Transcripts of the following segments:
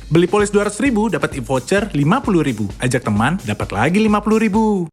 Beli polis 200.000 dapat e-voucher 50.000. Ajak teman dapat lagi 50.000.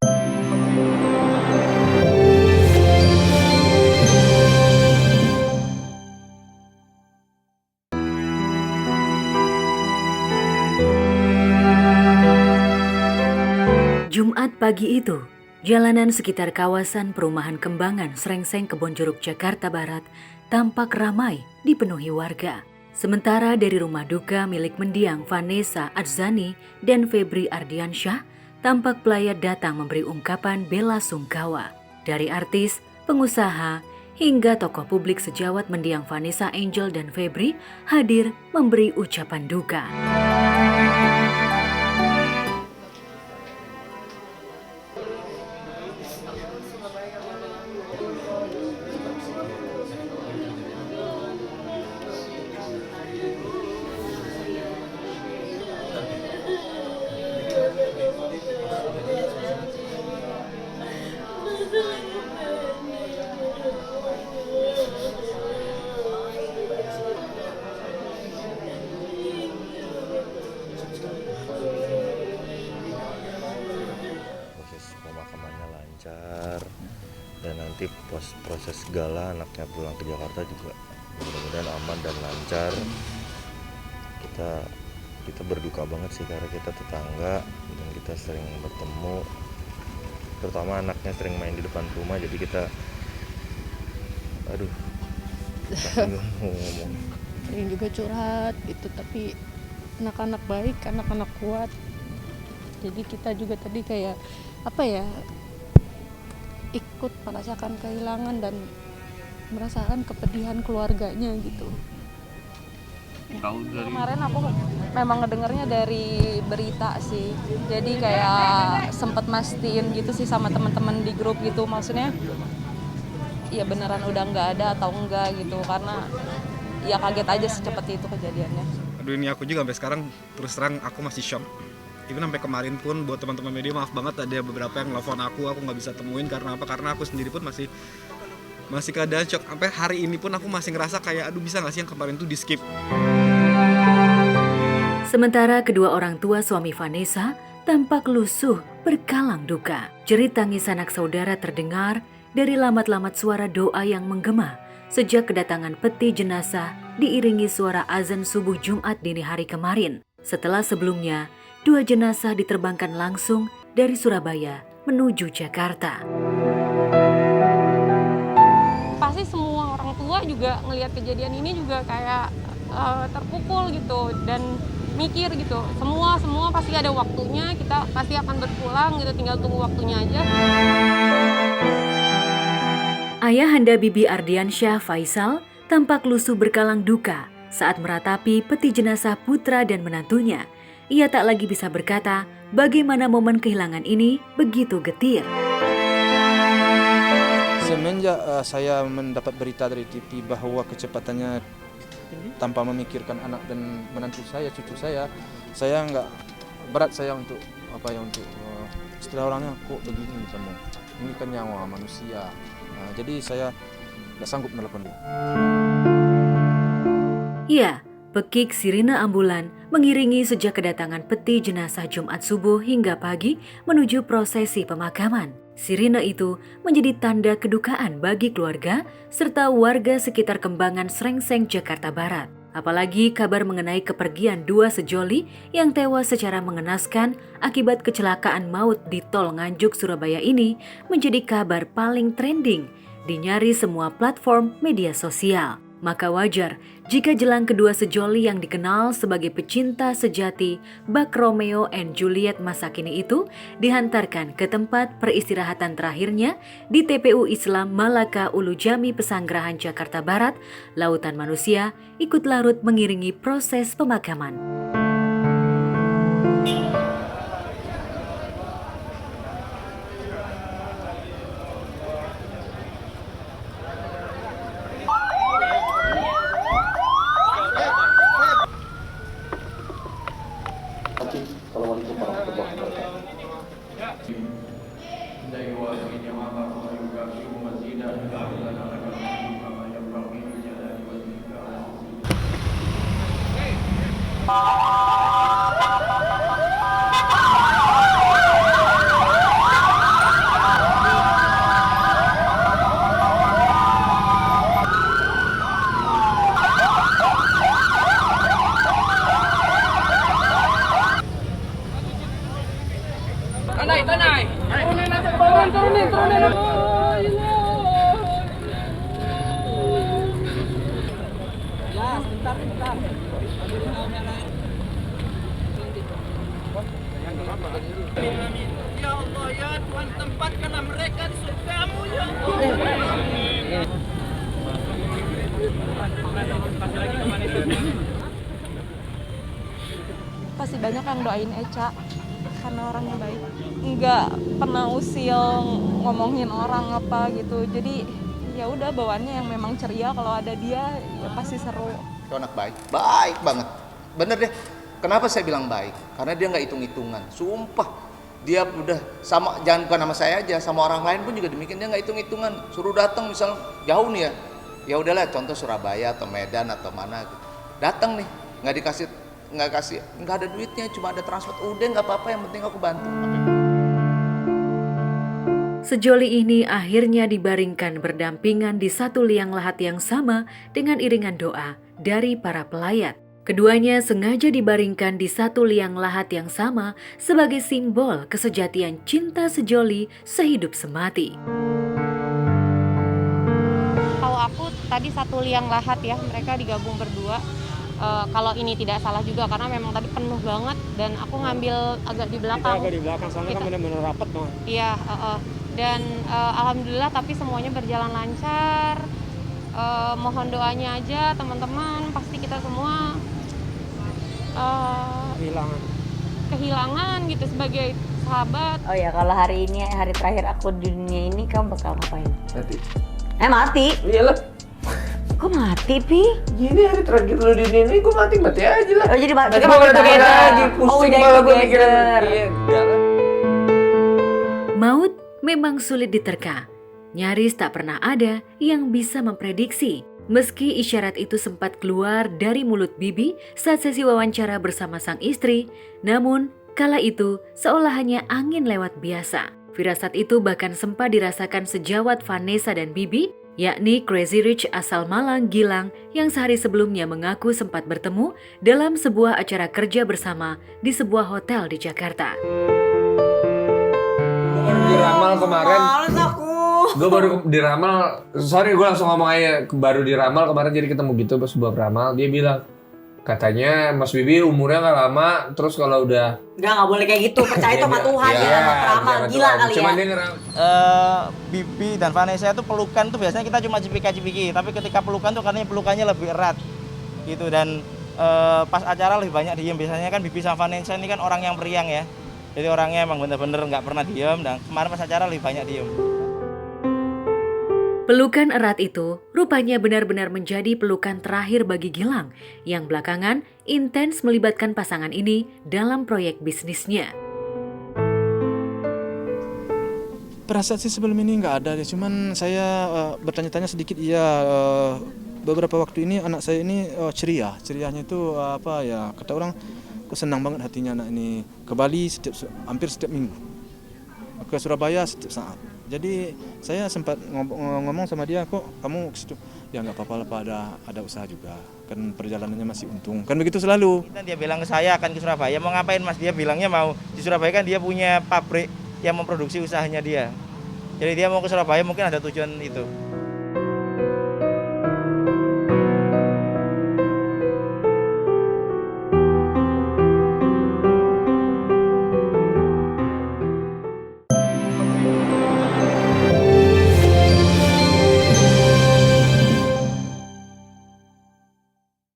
Jumat pagi itu, jalanan sekitar kawasan perumahan Kembangan, Srengseng, Kebonjeruk, Jakarta Barat tampak ramai dipenuhi warga. Sementara dari rumah duka milik mendiang Vanessa Adzani dan Febri Ardiansyah, tampak pelayat datang memberi ungkapan bela sungkawa. Dari artis, pengusaha, hingga tokoh publik sejawat mendiang Vanessa Angel dan Febri hadir memberi ucapan duka. Proses pemakamannya lancar dan nanti proses segala anaknya pulang ke Jakarta juga mudah-mudahan aman dan lancar. Kita berduka banget sih karena kita tetangga dan kita sering bertemu, terutama anaknya sering main di depan rumah, jadi kita ngomong. Sering juga curhat gitu, tapi anak-anak baik, anak-anak kuat. Jadi kita juga tadi kayak ikut merasakan kehilangan dan merasakan kepedihan keluarganya gitu. Kemarin aku memang ngedengarnya dari berita sih, jadi kayak sempet mastiin gitu sih sama teman-teman di grup gitu, maksudnya ya beneran udah nggak ada atau enggak gitu, karena ya kaget aja secepat itu kejadiannya. Aduh, ini aku juga sampai sekarang terus terang aku masih shock. Even sampai kemarin pun buat teman-teman media, maaf banget ada beberapa yang nelfon aku nggak bisa temuin karena apa? Karena aku sendiri pun masih keadaan shock. Sampai hari ini pun aku masih ngerasa kayak aduh, bisa nggak sih yang kemarin tuh di skip. Sementara kedua orang tua suami Vanessa tampak lusuh berkalang duka. Jerit tangis anak saudara terdengar dari lamat-lamat suara doa yang menggema sejak kedatangan peti jenazah diiringi suara azan subuh Jumat dini hari kemarin. Setelah sebelumnya, 2 jenazah diterbangkan langsung dari Surabaya menuju Jakarta. Pasti semua orang tua juga ngelihat kejadian ini juga kayak terpukul gitu dan mikir gitu. Semua pasti ada waktunya, kita pasti akan berpulang gitu, tinggal tunggu waktunya aja. Ayahanda Bibi Ardiansyah, Faisal, tampak lusuh berkalang duka saat meratapi peti jenazah putra dan menantunya. Ia tak lagi bisa berkata bagaimana momen kehilangan ini begitu getir. Semenjak saya mendapat berita dari TV bahwa kecepatannya tanpa memikirkan anak dan menantu saya, cucu saya nggak berat saya untuk istilah orangnya kok begini kamu, ini kan nyawa manusia. Jadi saya nggak sanggup menelepon dia. Ya, pekik sirine ambulan mengiringi sejak kedatangan peti jenazah Jumat subuh hingga pagi menuju prosesi pemakaman. Sirine itu menjadi tanda kedukaan bagi keluarga serta warga sekitar Kembangan, Srengseng, Jakarta Barat. Apalagi kabar mengenai kepergian 2 sejoli yang tewas secara mengenaskan akibat kecelakaan maut di Tol Nganjuk, Surabaya ini menjadi kabar paling trending di nyaris semua platform media sosial. Maka wajar jika jelang kedua sejoli yang dikenal sebagai pecinta sejati bak Romeo and Juliet masa kini itu dihantarkan ke tempat peristirahatan terakhirnya di TPU Islam Malaka Ulu Jami Pesanggerahan, Jakarta Barat. Lautan manusia ikut larut mengiringi proses pemakaman. Assalamualaikum warahmatullahi wabarakatuh. Hey! Pasti banyak yang doain Echa karena orangnya baik, nggak pernah usil ngomongin orang apa gitu. Jadi ya udah bawaannya yang memang ceria, kalau ada dia ya pasti seru. Itu anak baik, baik banget, bener deh. Kenapa saya bilang baik? Karena dia nggak hitung-hitungan, sumpah. Dia udah sama, jangan bukan sama saya aja, sama orang lain pun juga demikian. Dia nggak hitung-hitungan, suruh datang misal jauh nih ya udahlah, contoh Surabaya atau Medan atau mana gitu, datang nih, nggak ada duitnya, cuma ada transport, udah nggak apa-apa, yang penting aku bantu. Sejoli ini akhirnya dibaringkan berdampingan di satu liang lahat yang sama dengan iringan doa dari para pelayat. Keduanya sengaja dibaringkan di satu liang lahat yang sama sebagai simbol kesejatian cinta sejoli sehidup semati. Tahu aku tadi satu liang lahat ya, mereka digabung berdua. Kalau ini tidak salah juga karena memang tadi penuh banget dan aku ngambil agak di belakang. Agak di belakang soalnya kan benar-benar rapat banget. Iya, dan alhamdulillah tapi semuanya berjalan lancar. Mohon doanya aja teman-teman, pasti kita semua kehilangan gitu sebagai sahabat. Oh ya, kalau hari ini hari terakhir aku di dunia ini, kamu bakal ngapain? Mati. Mati? Iyalah. Kok mati, Pi? Gini hari terakhir lu di dunia ini, gue mati aja lah. Oh jadi mati lagi, pusing malah gue mikirin. Iya, Maut memang sulit diterka. Nyaris tak pernah ada yang bisa memprediksi. Meski isyarat itu sempat keluar dari mulut Bibi saat sesi wawancara bersama sang istri, namun kala itu seolah hanya angin lewat biasa. Firasat itu bahkan sempat dirasakan sejawat Vanessa dan Bibi, yakni Crazy Rich asal Malang, Gilang, yang sehari sebelumnya mengaku sempat bertemu dalam sebuah acara kerja bersama di sebuah hotel di Jakarta. Diramal kemarin. Gue baru diramal, sorry gue langsung ngomong aja, baru diramal kemarin jadi ketemu gitu pas sebuah peramal. Dia bilang, katanya Mas Bibi umurnya gak lama, terus kalau udah nggak boleh kayak gitu, percaya sama Tuhan ya, sama peramal, gila kali Cuman ya. dia Bibi dan Vanessa itu pelukan tuh biasanya kita cuma cipika-cipiki, tapi ketika pelukan tuh karena pelukannya lebih erat gitu. Dan pas acara lebih banyak diem. Biasanya kan Bibi sama Vanessa ini kan orang yang periang ya, jadi orangnya emang bener-bener nggak pernah diem, dan kemarin pas acara lebih banyak diem. Pelukan erat itu rupanya benar-benar menjadi pelukan terakhir bagi Gilang yang belakangan intens melibatkan pasangan ini dalam proyek bisnisnya. Perasaan sih sebelum ini nggak ada, cuman saya bertanya-tanya sedikit. Beberapa waktu ini anak saya ini cerianya itu kata orang, kok senang banget hatinya anak ini. Ke Bali hampir setiap minggu, ke Surabaya setiap saat. Jadi saya sempat ngomong sama dia, kok kamu ke situ? Ya nggak apa-apa lah Pak, ada usaha juga, kan perjalanannya masih untung, kan begitu selalu. Dan dia bilang ke saya akan ke Surabaya, mau ngapain Mas? Dia bilangnya mau di Surabaya, kan dia punya pabrik yang memproduksi usahanya dia. Jadi dia mau ke Surabaya mungkin ada tujuan itu.